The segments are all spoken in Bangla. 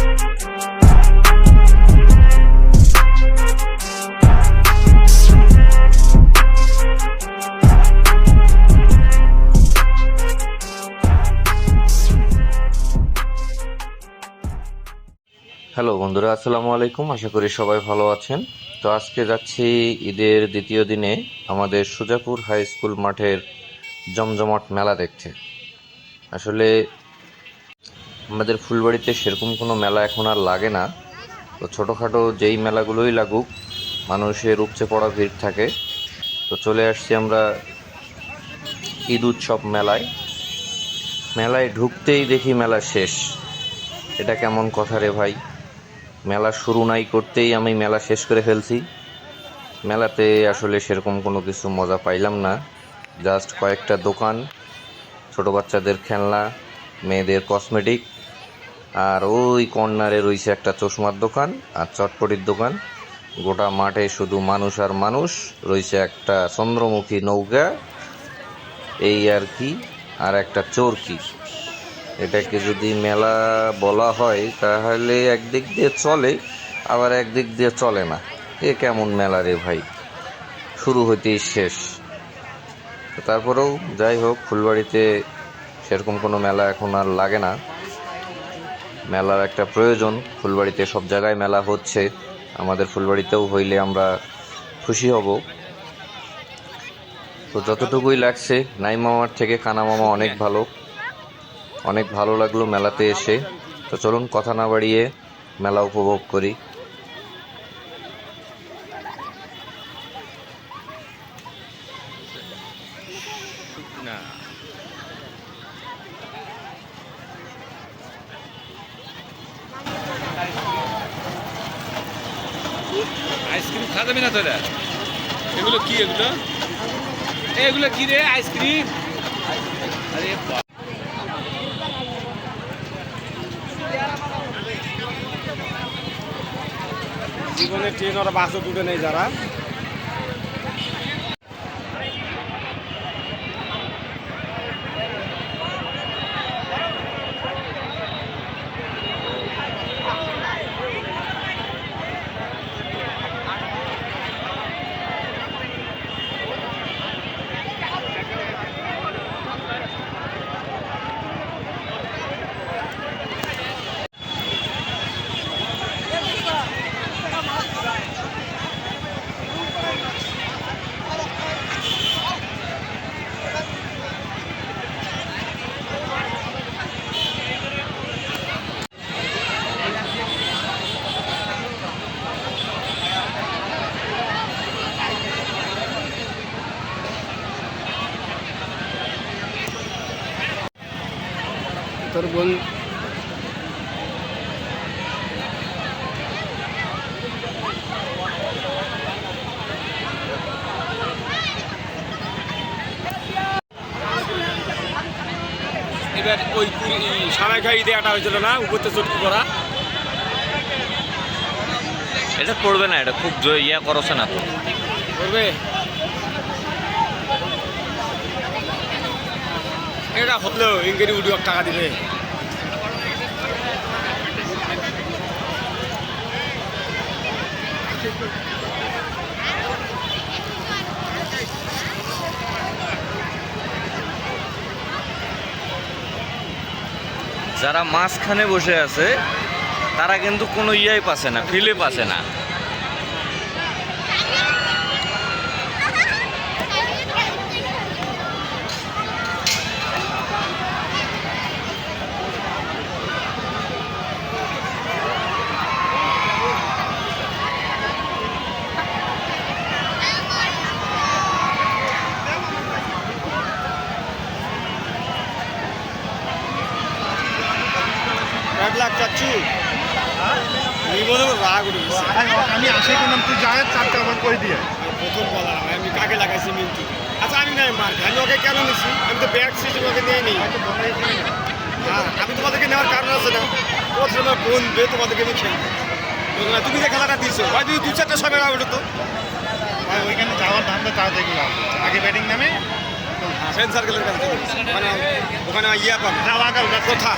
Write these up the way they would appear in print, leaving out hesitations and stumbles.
হ্যালো বন্ধুরা, আসসালামু আলাইকুম। আশা করি সবাই ভালো আছেন। তো আজকে যাচ্ছি ঈদের দ্বিতীয় দিনে আমাদের সুজাপুর হাই স্কুল মাঠের জমজমাট মেলা দেখতে। আসলে আমাদের ফুলবাড়িতে সেরকম কোনো মেলা এখন আর লাগে না। তো ছোটোখাটো যেই মেলাগুলোই লাগুক, মানুষের উপচে পড়া ভিড় থাকে। তো চলে আসছি আমরা ঈদ উৎসব মেলায়। মেলায় ঢুকতেই দেখি মেলা শেষ। এটা কেমন কথা রে ভাই! মেলা শুরু নাই করতেই আমি মেলা শেষ করে ফেলছি। মেলাতে আসলে সেরকম কোনো কিছু মজা পাইলাম না। জাস্ট কয়েকটা দোকান, ছোটো বাচ্চাদের খেলনা, মেয়েদের কসমেটিক, আর ওই কর্নারে রয়েছে একটা চশমার দোকান আর চটপটির দোকান। গোটা মাঠে শুধু মানুষ আর মানুষ, রয়েছে একটা চন্দ্রমুখী নৌকা, এই আর কি, আর একটা চরকি। এটাকে যদি মেলা বলা হয় তাহলে একদিক দিয়ে চলে, আবার একদিক দিয়ে চলে না। এ কেমন মেলা রে ভাই, শুরু হইতেই শেষ। তারপরেও যাই হোক, ফুলবাড়িতে সেরকম কোনো মেলা এখন আর লাগে না। মেলার একটা প্রয়োজন, ফুলবাড়িতে সব জায়গায় মেলা হচ্ছে, আমাদের ফুলবাড়িতেও হইলে আমরা খুশি হব। তো যতটুকুই লাগছে, নাইম মামার থেকে কানা মামা অনেক ভালো, অনেক ভালো লাগলো মেলাতে এসে। তো চলুন কথা না বাড়িয়ে মেলা উপভোগ করি। আইসক্রিম খাওয়া না তোরা? এগুলো কি? এগুলো এগুলো কি রে? আইসক্রিম? আরে জীবনে ট্রেন ওরা বাসও তুলে নেই যারা। তোর বোন এবার ওই সারাইখা ঈদে আটা হয়েছিল না, উপরতে চটকি করা। এটা করবে না, এটা খুব ইয়া করছে না তো করবে। এটা হলো ইংরেজি উডিও টাকা দিবে। যারা মাঝখানে বসে আছে তারা কিন্তু কোনো ইয়াই পাচ্ছে না, ফিলে পাচ্ছে না। লাখ চাচ্ছু রাগ উঠে গেছে। আমি আসে করলাম, তুই যায় চারটা আমার করে দিয়ে প্রথম বলার আমি কাকে লাগাইছি মিন্টু। আচ্ছা আমি নাই মার, আমি ওকে কেন নিছি? আমি তো ব্যাগ সিস্টেম ওকে নিয়ে নিই। হ্যাঁ, আমি তোমাদেরকে নেওয়ার কারণ আছে না, তোমার সময় বলবে তোমাদেরকে আমি খেলবো। তুমি যে খেলাটা দিয়েছো ভাই, তুমি দু চারটা সময় আউট হতো। ওইখানে যাওয়ার ধান্দা তার দেখলো আগে ব্যাটিং নামে ফ্রেন্ড সার্কেলের কাছে মানে ওখানে ইয়া পাবে যাওয়া কথা।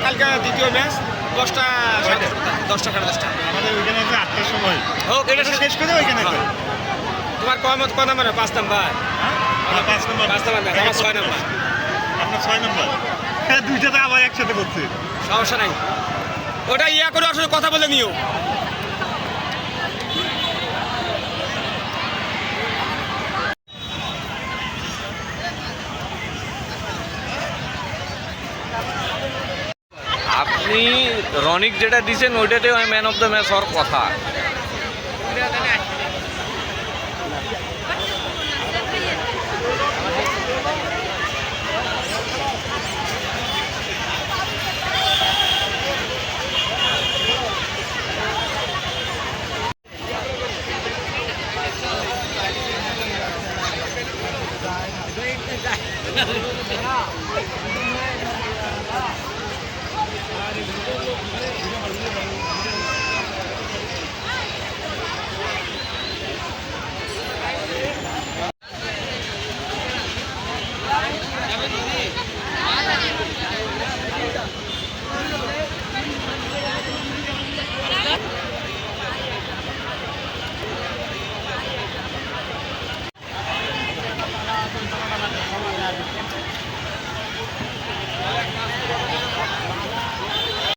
কালকে দ্বিতীয় ম্যাচ 10টা কয়টা? 10টা 10:30 আমাদের ওইখানে আছে 8টার সময় হোক এটা এটা শেষ করে ওইখানে হ্যাঁ। যাই। তোমার কমত কত নাম্বার 5 নাম্বার হ্যাঁ? আমার 5 নম্বর 5 নাম্বার না, আমার 6 নাম্বার আপনার 6 নম্বর হ্যাঁ দুইটাতে আবার একসাথে করছে সমস্যা নাই ওটা ইয়া করে আসলে কথা বলে নিও আপনি রনিক যেটা দিচ্ছেন ওইটাতে ম্যান অফ দ্য ম্যাচ হওয়ার কথা।